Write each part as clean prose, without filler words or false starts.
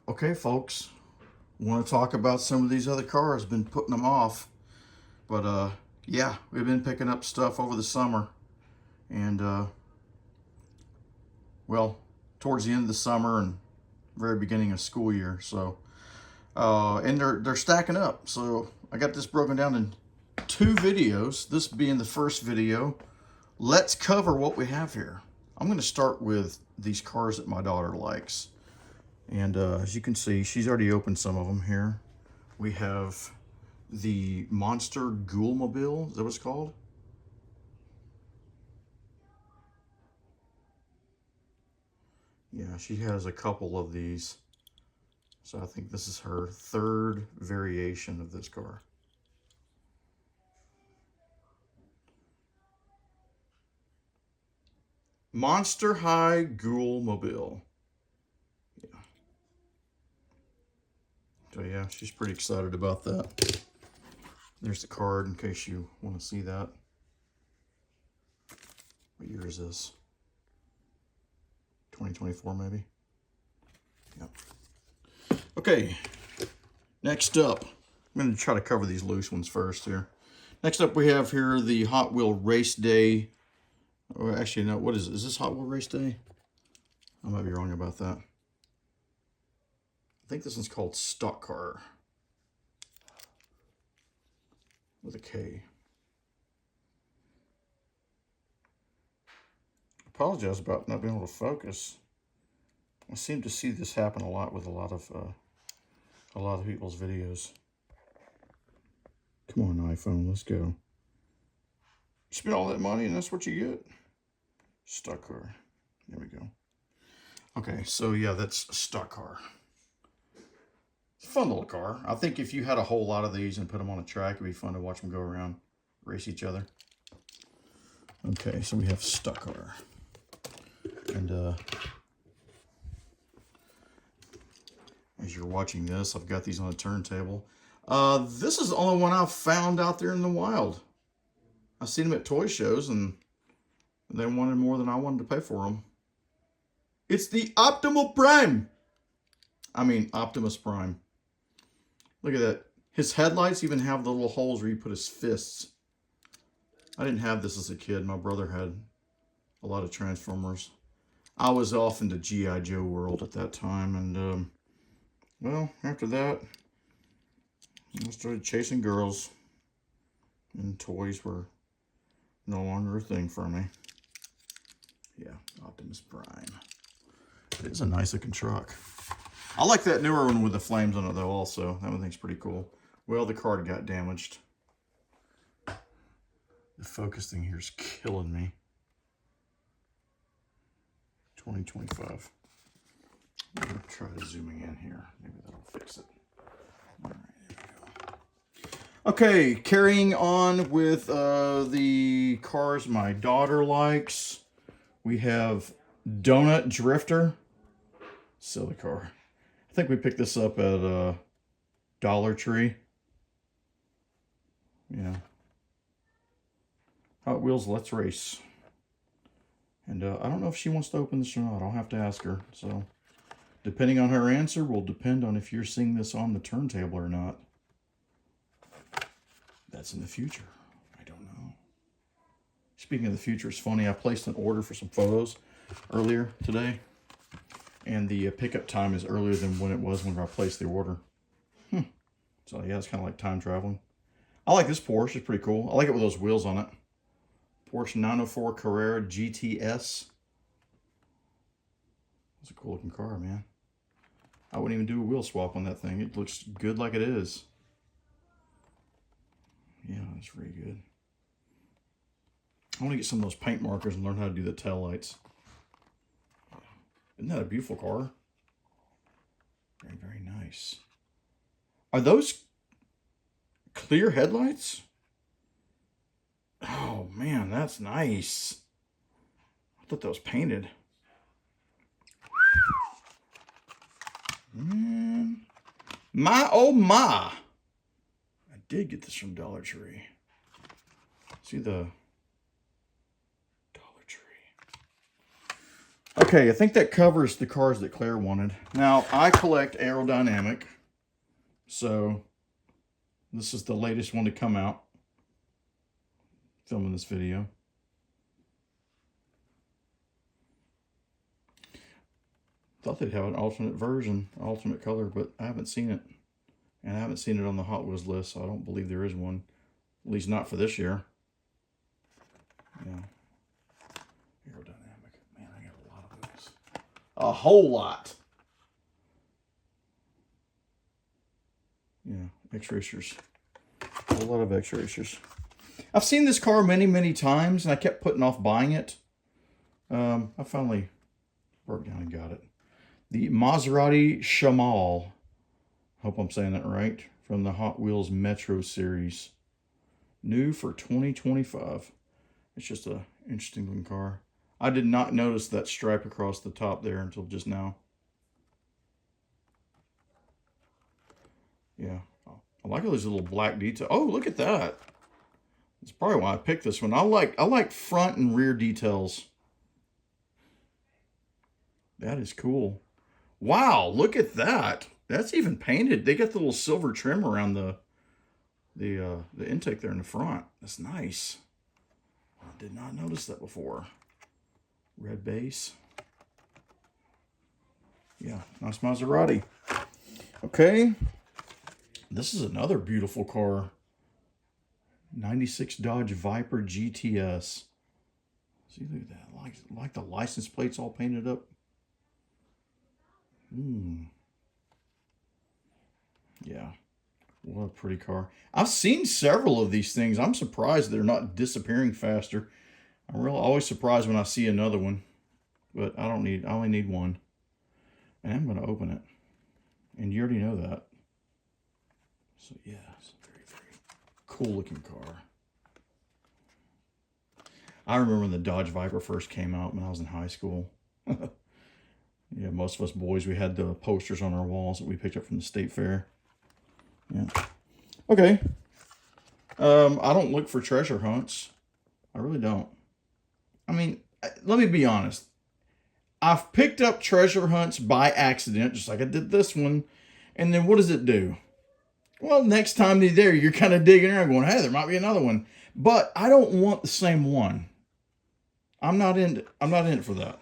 Okay, folks, want to talk about some of these other cars. Been putting them off, but yeah, we've been picking up stuff over the summer, and well, towards the end of the summer and very beginning of school year. So, and they're stacking up. So I got this broken down in two videos. This being the first video. Let's cover what we have here. I'm going to start with these cars that my daughter likes. And as you can see, she's already opened some of them here. We have the Monster Ghoulmobile. Is that what it's called? Yeah, she has a couple of these. So I think this is her third variation of this car. Monster High Ghoulmobile. Yeah. So yeah, she's pretty excited about that. There's the card in case you want to see that. What year is this? 2024 maybe? Yep. Okay, next up, I'm going to try to cover these loose ones first here. Next up we have here the Hot Wheel Race Day. Oh, actually, no, what is it? Is this Hot Wheel Race Day? I might be wrong about that. I think this one's called Stock Car. With a K. Apologize about not being able to focus. I seem to see this happen a lot with a lot of people's videos. Come on, iPhone, let's go. You spend all that money and that's what you get? Stock car. There we go. Okay, so yeah, that's Stock Car. It's a fun little car. I think if you had a whole lot of these and put them on a track, it'd be fun to watch them go around, race each other. Okay, so we have Stock Car. And as you're watching this, I've got these on a turntable. This is the only one I've found out there in the wild. I've seen them at toy shows, and they wanted more than I wanted to pay for them. It's the Optimal Prime. I mean, Optimus Prime. Look at that. His headlights even have the little holes where you put his fists. I didn't have this as a kid. My brother had a lot of Transformers. I was off into G.I. Joe world at that time, and well, after that, I started chasing girls, and toys were no longer a thing for me. Yeah, Optimus Prime. It is a nice looking truck. I like that newer one with the flames on it though also. That one thing's pretty cool. Well, the card got damaged. The focus thing here is killing me. 2025. I'm going to try zooming in here. Maybe that'll fix it. All right, there we go. Okay, carrying on with the cars my daughter likes. We have Donut Drifter. Silly car. I think we picked this up at Dollar Tree. Yeah. Hot Wheels Let's Race. And I don't know if she wants to open this or not. I'll have to ask her. So, depending on her answer will depend on if you're seeing this on the turntable or not. That's in the future. I don't know. Speaking of the future, it's funny. I placed an order for some photos earlier today. And the pickup time is earlier than when it was when I placed the order. So yeah, it's kind of like time traveling. I like this Porsche. It's pretty cool. I like it with those wheels on it. Porsche 904 Carrera GTS. It's a cool looking car, man. I wouldn't even do a wheel swap on that thing. It looks good like it is. Yeah, it's very good. I want to get some of those paint markers and learn how to do the tail lights. Isn't that a beautiful car? Very, very nice. Are those clear headlights? Oh, man, that's nice. I thought that was painted. My, oh, my. I did get this from Dollar Tree. See the Dollar Tree. Okay, I think that covers the cars that Claire wanted. Now, I collect aerodynamic, so this is the latest one to come out. Filming this video. Thought they'd have an alternate version, alternate color, but I haven't seen it. And I haven't seen it on the Hot Wheels list, so I don't believe there is one. At least not for this year. Yeah. Aerodynamic. Man, I got a lot of those. A whole lot. Yeah, X-Racers. A whole lot of X-Racers. I've seen this car many, many times, and I kept putting off buying it. I finally broke down and got it. The Maserati Shamal. Hope I'm saying that right. From the Hot Wheels Metro series. New for 2025. It's just an interesting looking car. I did not notice that stripe across the top there until just now. Yeah. I like all these little black details. Oh, look at that. That's probably why I picked this one. I like front and rear details. That is cool. Wow, look at that. That's even painted. They got the little silver trim around the intake there in the front. That's nice. I did not notice that before. Red base. Yeah, nice Maserati. Okay. This is another beautiful car. 96 Dodge Viper GTS. See, look at that. Like the license plates all painted up. Yeah. What a pretty car. I've seen several of these things. I'm surprised they're not disappearing faster. I'm really always surprised when I see another one. But I only need one. And I'm going to open it. And you already know that. So yeah, it's a very, very cool looking car. I remember when the Dodge Viper first came out when I was in high school. Yeah, most of us boys, we had the posters on our walls that we picked up from the state fair. Yeah. Okay. I don't look for treasure hunts. I really don't. I mean, let me be honest. I've picked up treasure hunts by accident, just like I did this one. And then what does it do? Well, next time they're there, you're kind of digging around going, hey, there might be another one. But I don't want the same one. I'm not in it for that.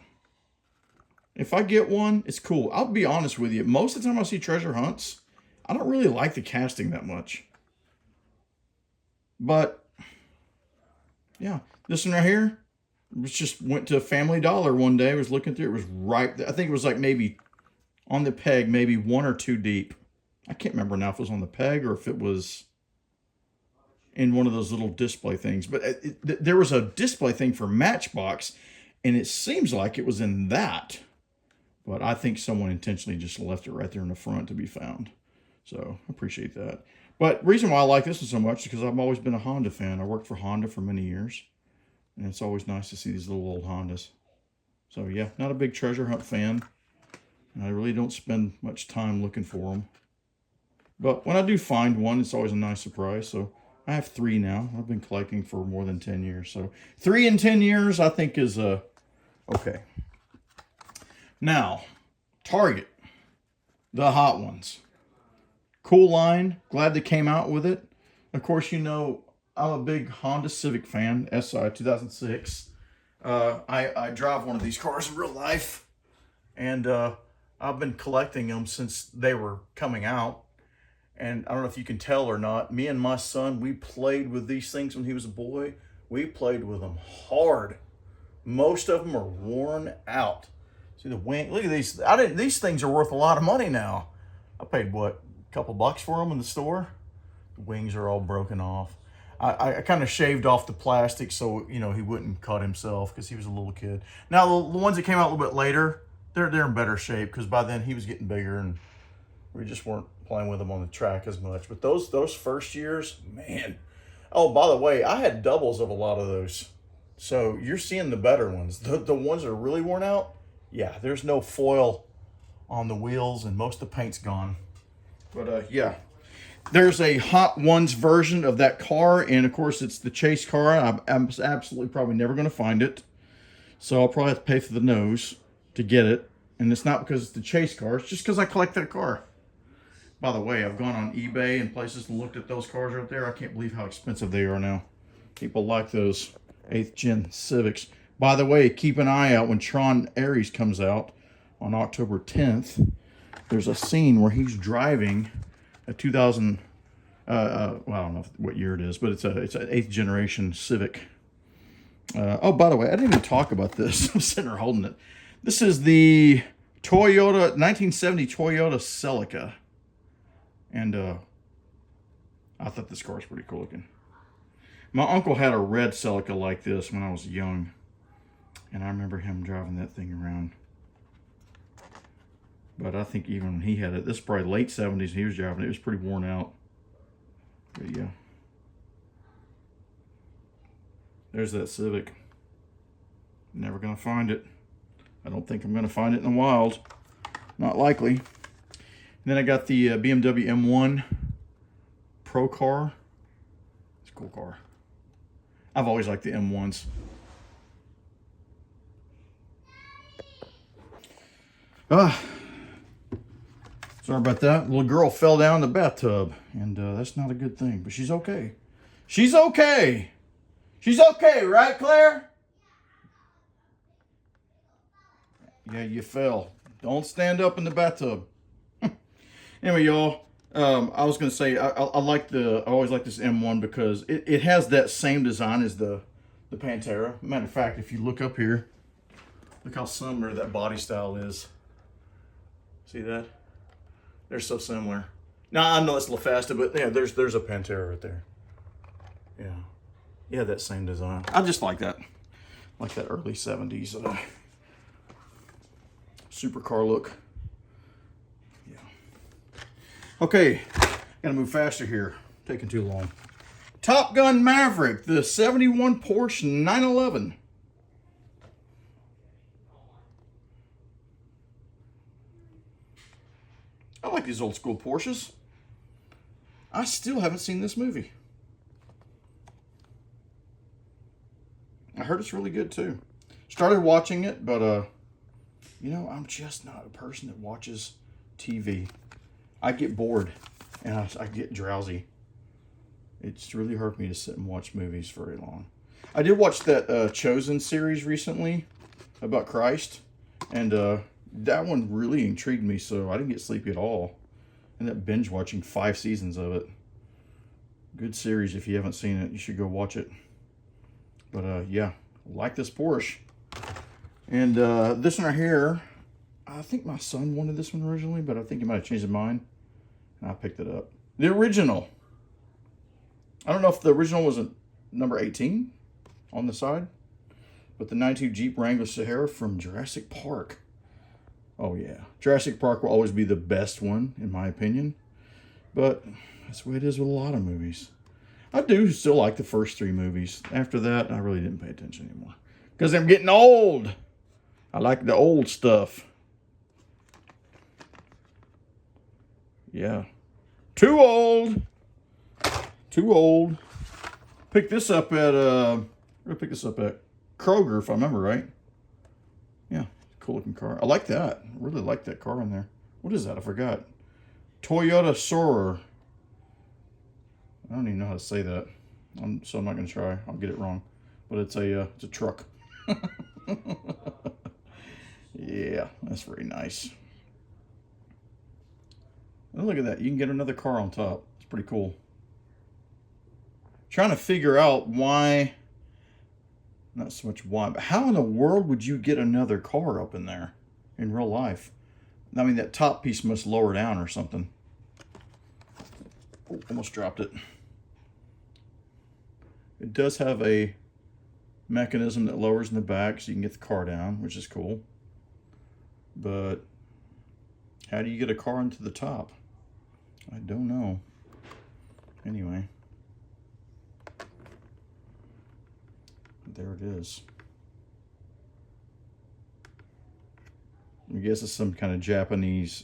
If I get one, it's cool. I'll be honest with you. Most of the time I see treasure hunts, I don't really like the casting that much. But, yeah. This one right here, just went to Family Dollar one day. I was looking through it. It was right there. I think it was like maybe on the peg, maybe 1 or 2 deep. I can't remember now if it was on the peg or if it was in one of those little display things. But there was a display thing for Matchbox, and it seems like it was in that. But I think someone intentionally just left it right there in the front to be found. So I appreciate that. But the reason why I like this one so much is because I've always been a Honda fan. I worked for Honda for many years. And it's always nice to see these little old Hondas. So yeah, not a big treasure hunt fan. I really don't spend much time looking for them. But when I do find one, it's always a nice surprise. So I have 3 now. I've been collecting for more than 10 years. So 3 in 10 years, I think is okay. Now, Target. The Hot Ones. Cool line. Glad they came out with it. Of course, you know, I'm a big Honda Civic fan. SI 2006. I drive one of these cars in real life. And I've been collecting them since they were coming out. And I don't know if you can tell or not, me and my son, we played with these things when he was a boy. We played with them hard. Most of them are worn out. See the wing? Look at these. These things are worth a lot of money now. I paid, what, a couple bucks for them in the store? The wings are all broken off. I kind of shaved off the plastic so, you know, he wouldn't cut himself because he was a little kid. Now, the ones that came out a little bit later, they're in better shape because by then he was getting bigger and we just weren't playing with them on the track as much. But those first years, man. Oh, by the way, I had doubles of a lot of those. So you're seeing the better ones. The ones that are really worn out, yeah, there's no foil on the wheels and most of the paint's gone. But yeah, there's a Hot Ones version of that car. And of course, it's the chase car. I'm absolutely probably never going to find it. So I'll probably have to pay for the nose. to get it. And it's not because it's the chase car. It's just because I collect that car. By the way, I've gone on eBay and places and looked at those cars right there. I can't believe how expensive they are now. People like those 8th gen Civics. By the way, keep an eye out when Tron Ares comes out on October 10th. There's a scene where he's driving a 2000, well, I don't know what year it is, but it's an 8th generation Civic. Oh, by the way, I didn't even talk about this. I'm sitting there holding it. This is the Toyota, 1970 Toyota Celica. And I thought this car was pretty cool looking. My uncle had a red Celica like this when I was young. And I remember him driving that thing around. But I think even when he had it, this is probably late 70s, he was driving it. It was pretty worn out. But yeah. There's that Civic. Never going to find it. I don't think I'm going to find it in the wild. Not likely. And then I got the BMW M1 Pro car. It's a cool car. I've always liked the M1s. Sorry about that. Little girl fell down the bathtub. And that's not a good thing. But she's okay. She's okay. She's okay, right, Claire? Yeah, you fell. Don't stand up in the bathtub. Anyway, y'all, I was going to say, I always like this M1 because it has that same design as the Pantera. Matter of fact, if you look up here, look how similar that body style is. See that? They're so similar. Now, I know it's LaFasta, but yeah, there's a Pantera right there. Yeah. Yeah, that same design. I just like that. Like that early 70s supercar look. Yeah. Okay, gotta move faster here. Taking too long. Top Gun Maverick, the 71 Porsche 911. I like these old school Porsches. I still haven't seen this movie. I heard it's really good too. Started watching it, but you know, I'm just not a person that watches TV. I get bored and I get drowsy. It's really hard for me to sit and watch movies very long. I did watch that Chosen series recently about Christ, and that one really intrigued me, so I didn't get sleepy at all. I ended up binge watching 5 seasons of it. Good series. If you haven't seen it, you should go watch it. But yeah, like this Porsche. And this one right here, I think my son wanted this one originally, but I think he might have changed his mind. And I picked it up. The original. I don't know if the original was a number 18 on the side, but the 92 Jeep Wrangler Sahara from Jurassic Park. Oh yeah, Jurassic Park will always be the best one, in my opinion. But that's the way it is with a lot of movies. I do still like the first 3 movies. After that, I really didn't pay attention anymore. Because I'm getting old. I like the old stuff. Yeah. Too old. Too old. Picked this up at, where did I pick this up at? Kroger, if I remember right. Yeah, cool looking car. I like that. I really like that car in there. What is that? I forgot. Toyota Soarer. I don't even know how to say that, so I'm not going to try. I'll get it wrong. But it's a truck. Yeah, that's very nice. Oh, look at that. You can get another car on top. It's pretty cool. Trying to figure out why, not so much why, but how in the world would you get another car up in there in real life? I mean, that top piece must lower down or something. Oh, almost dropped it. It does have a mechanism that lowers in the back so you can get the car down, which is cool. But how do you get a car into the top? I don't know. Anyway. There it is. I guess it's some kind of Japanese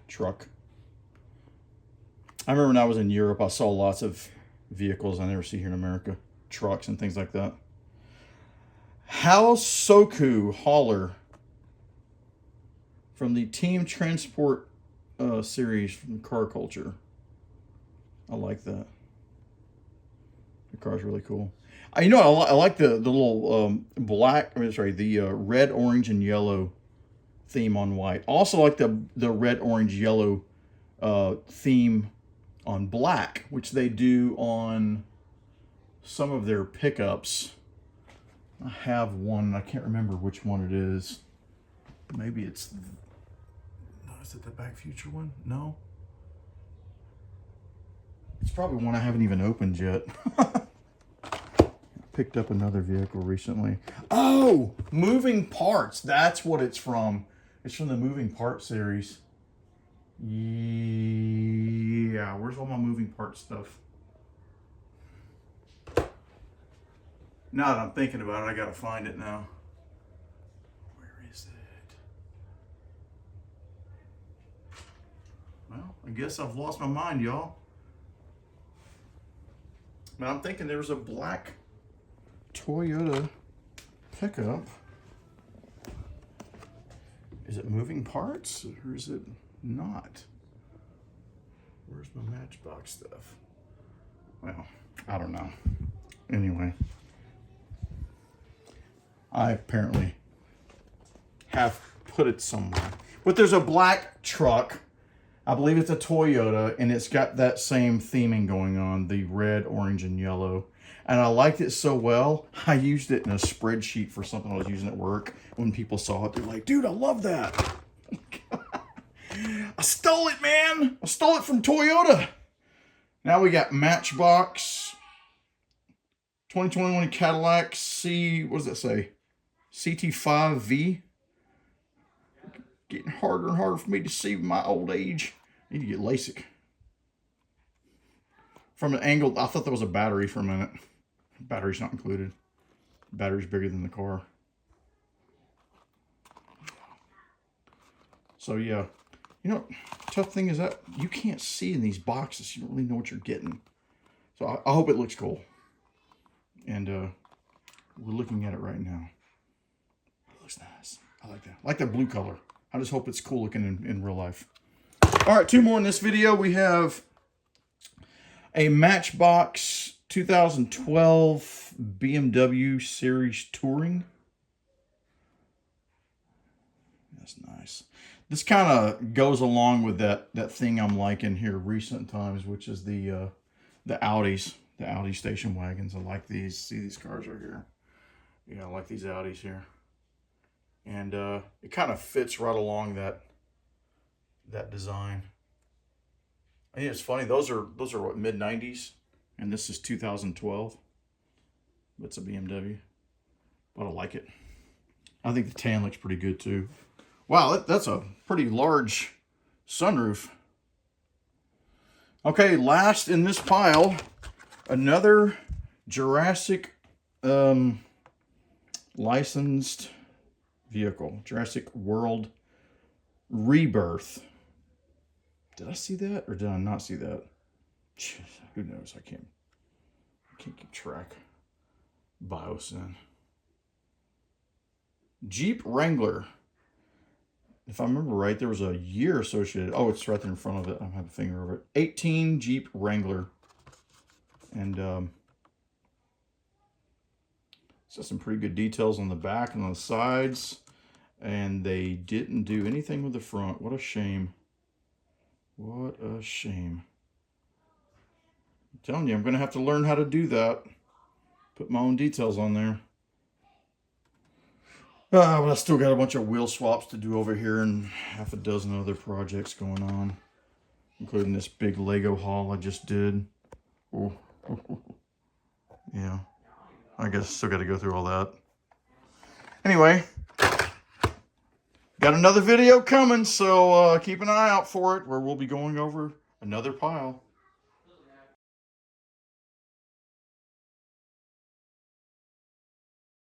truck. I remember when I was in Europe, I saw lots of vehicles I never see here in America. Trucks and things like that. Haosoku hauler. from the Team Transport series from Car Culture. I like that. The car's really cool. You know, I like the little black, the red, orange, and yellow theme on white. Also like the red, orange, yellow theme on black, which they do on some of their pickups. I have one. I can't remember which one it is. Maybe it's... Is it the Back Future one? No. It's probably one I haven't even opened yet. Picked up another vehicle recently. Oh, Moving Parts. That's what it's from. It's from the Moving Parts series. Yeah, where's all my Moving Parts stuff? Now that I'm thinking about it, I gotta find it now. Where is it? Well, I guess I've lost my mind, y'all. But I'm thinking there was a black Toyota pickup. Is it Moving Parts or is it not? Where's my Matchbox stuff? Well, I don't know. Anyway, I apparently have put it somewhere. But there's a black truck. I believe it's a Toyota, and it's got that same theming going on, the red, orange, and yellow. And I liked it so well, I used it in a spreadsheet for something I was using at work. When people saw it, they're like, dude, I love that. I stole it, man. I stole it from Toyota. Now we got Matchbox. 2021 Cadillac what does that say? CT5V. Getting harder and harder for me to see my old age. I need to get LASIK. From an angle, I thought there was a battery for a minute. Battery's not included. Battery's bigger than the car. So yeah, you know, tough thing is that you can't see in these boxes. You don't really know what you're getting. So I hope it looks cool. And we're looking at it right now. It looks nice. I like that. I like that blue color. I just hope it's cool looking in real life. All right, two more in this video. We have a Matchbox 2012 BMW Series Touring. That's nice. This kind of goes along with that thing I'm liking here recent times, which is the Audis, the Audi station wagons. I like these. See these cars right here? Yeah, I like these Audis here. And it kind of fits right along that design. I think it's funny. Those are what, mid-90s, and this is 2012. It's a BMW, but I like it. I think the tan looks pretty good too. Wow, that's a pretty large sunroof. Okay, last in this pile, another Jurassic licensed vehicle. Jurassic World Rebirth. Did I see that or did I not see that? Who knows? I can't keep track. Biosyn. Jeep Wrangler. If I remember right, there was a year associated. Oh, it's right there in front of it. I don't have a finger over it. 18 Jeep Wrangler. And it's got some pretty good details on the back and on the sides. And they didn't do anything with the front. What a shame. What a shame. I'm telling you, I'm going to have to learn how to do that. Put my own details on there. But I still got a bunch of wheel swaps to do over here and half a dozen other projects going on, including this big Lego haul I just did. Oh. Yeah, I guess still got to go through all that. Anyway, got another video coming, so keep an eye out for it, where we'll be going over another pile.